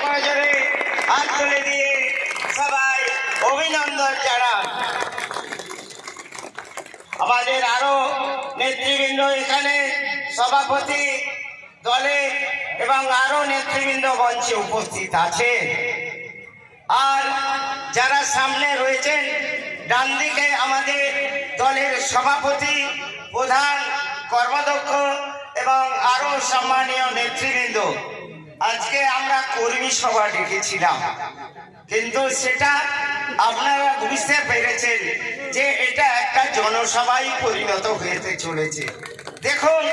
নজরে হাত তুলে দিয়ে সবাই অভিনন্দন জানান। আমাদের আরো নেতৃবৃন্দ এখানে, সভাপতি দলে এবং আরো নেতৃবৃন্দ মঞ্চে উপস্থিত আছে। আর যারা সামনে রয়েছেন, ডান দিকে আমাদের দলের সভাপতি, প্রধান, কর্মাধ্যক্ষ এবং আরো সম্মানীয় নেতৃবৃন্দ। আজকে আমরা কর্মী সভা ডেকেছিলাম, কিন্তু সেটা আপনারা বুঝতে পেরেছেন যে এটা একটা জনসভায় পরিণত হতে চলেছে। দেখুন,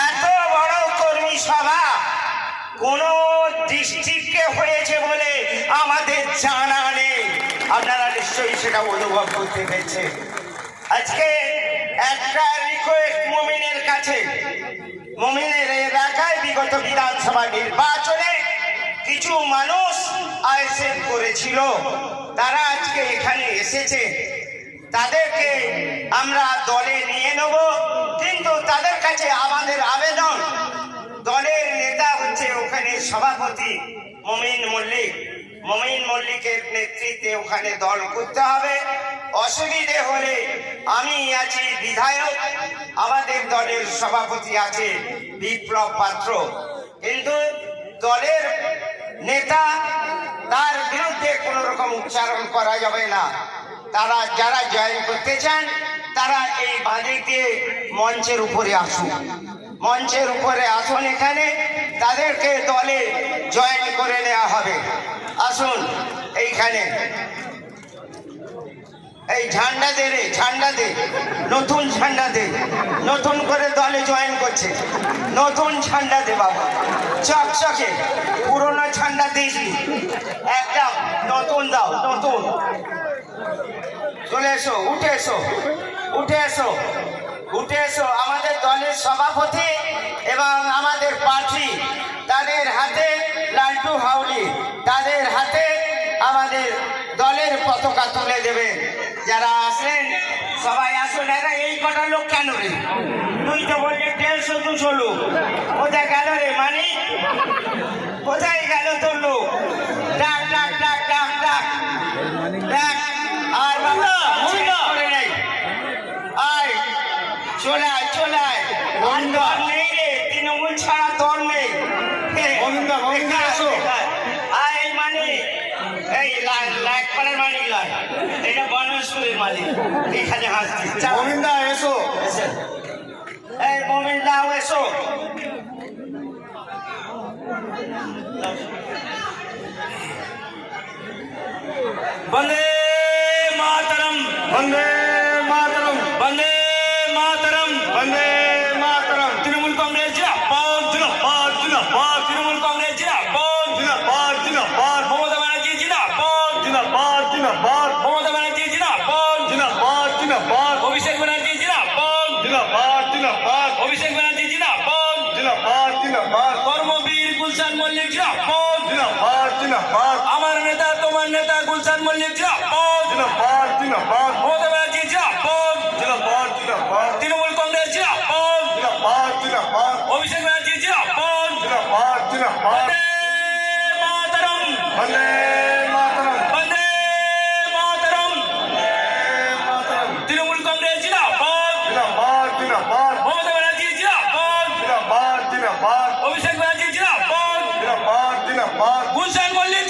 এত বড় কর্মী সভা কোন ডিস্ট্রিক্টে হয়েছে বলে আমাদের জানা নেই। আপনারা নিশ্চয়ই সেটা অনুভব করতে পেরেছেন। আজকে একটা রিকোয়েস্ট মুমিনের কাছে, মুমিনের এলাকায় বিগত বিধানসভা নির্বাচনে কিছু মানুষ আইএসএফ করেছিল, তারা আজকে এখানে এসেছে। তাদেরকে আমরা দলে নিয়ে নেব, কিন্তু তাদের কাছে আমাদের আবেদন, দলের নেতা হচ্ছে ওখানে সভাপতি মমিন মল্লিক। মমিন মল্লিকের নেতৃত্বে ওখানে দল করতে হবে। অসুবিধে হলে আমি আছি বিধায়ক, আমাদের দলের সভাপতি আছে বিপ্লব পাত্র। কিন্তু দলের নেতা, তার বিরুদ্ধে কোন রকম উচ্চারণ করা যাবে না। তারা যারা জয়েন করতে চান তারা এই বাঁধে দিয়ে মঞ্চের উপরে আসুন, মঞ্চের উপরে আসুন। এখানে তাদেরকে দলে জয়েন করে নেওয়া হবে। আসুন এইখানে, এই ঝান্ডা দে রে, ঝান্ডা দে, নতুন ঝান্ডা দে। নতুন করে দলে জয়েন করছে, নতুন ঝান্ডা দে বাবা, চকচকে। পুরোনো ঝান্ডা দিসনি, একদম নতুন দাও, নতুন। চলে এসো, উঠে এসো, উঠে এসো, উঠে এসো। আমাদের দলের সভাপতি এবং আমাদের প্রার্থী, তাদের হাতে লালটু হাউলি, তাদের হাতে আমাদের দলের পতাকা তুলে দেবে। যারা আসেন সবাই আসুন। এরা এই কটা লোক কেন রে? তুই তো বললি 150-200 লোক, কোথায় গেল রে? মানে কোথায় গেল তোর লোক? ডাক ডাক ডাক ডাক ডাক ডাক। আর বাবা করে নেই, আয় চলে আয়, চলে আয়। দল নেই রে, তৃণমূল ছাড়া দল নেই। আয় মানে এই লাইকপাড়ার মালিক নয়, এটা বনস্কুলের মালিক। এখানে হাসছি। গোবিন্দা এসো, এই গোবিন্দাও এসো। বন্দে মাতরম, বন্দে মাতরম, বন্দে মাতরম, বন্দে মাতরম। তৃণমূল কংগ্রেস জিন্দাবাদ, জিন্দাবাদ, জিন্দাবাদ। তৃণমূল কংগ্রেস জিন্দাবাদ, জিন্দাবাদ, জিন্দাবাদ। মমতা ব্যানার্জি জিন্দাবাদ, জিন্দাবাদ, জিন্দাবাদ। মমতা ব্যানার্জি জিন্দাবাদ, জিন্দাবাদ, জিন্দাবাদ। অভিষেক ব্যানার্জি জিন্দাবাদ, জিন্দাবাদ, জিন্দাবাদ। অভিষেক ব্যানার্জি জিন্দাবাদ, জিন্দাবাদ, জিন্দাবাদ। কর্মবীর গুলশান মল্লিক জিন্দাবাদ, জিন্দাবাদ, জিন্দাবাদ। আমার নেতা, তোমার নেতা গুলশান মল্লিক জিন্দাবাদ, জিন্দাবাদ, জিন্দাবাদ। মমতা ব্যানার্জি জিন্দাবাদ, জিন্দাবাদ, জিন্দাবাদ। তৃণমূল কংগ্রেস জিন্দাবাদ, জিন্দাবাদ, জিন্দাবাদ। অভিষেক ব্যানার্জি জিন্দাবাদ, জিন্দাবাদ, জিন্দাবাদ। বন্দে মাতরম, বন্দে মাতরম, বন্দে মাতরম, মাতরম। তৃণমূল কংগ্রেস জিন্দাবাদ, জিন্দাবাদ, জিন্দাবাদ। মমতা ব্যানার্জি জিন্দাবাদ, জিন্দাবাদ, জিন্দাবাদ। অভিষেক ব্যানার্জি জিন্দাবাদ, জিন্দাবাদ, জিন্দাবাদ। গুলশান মল্লিক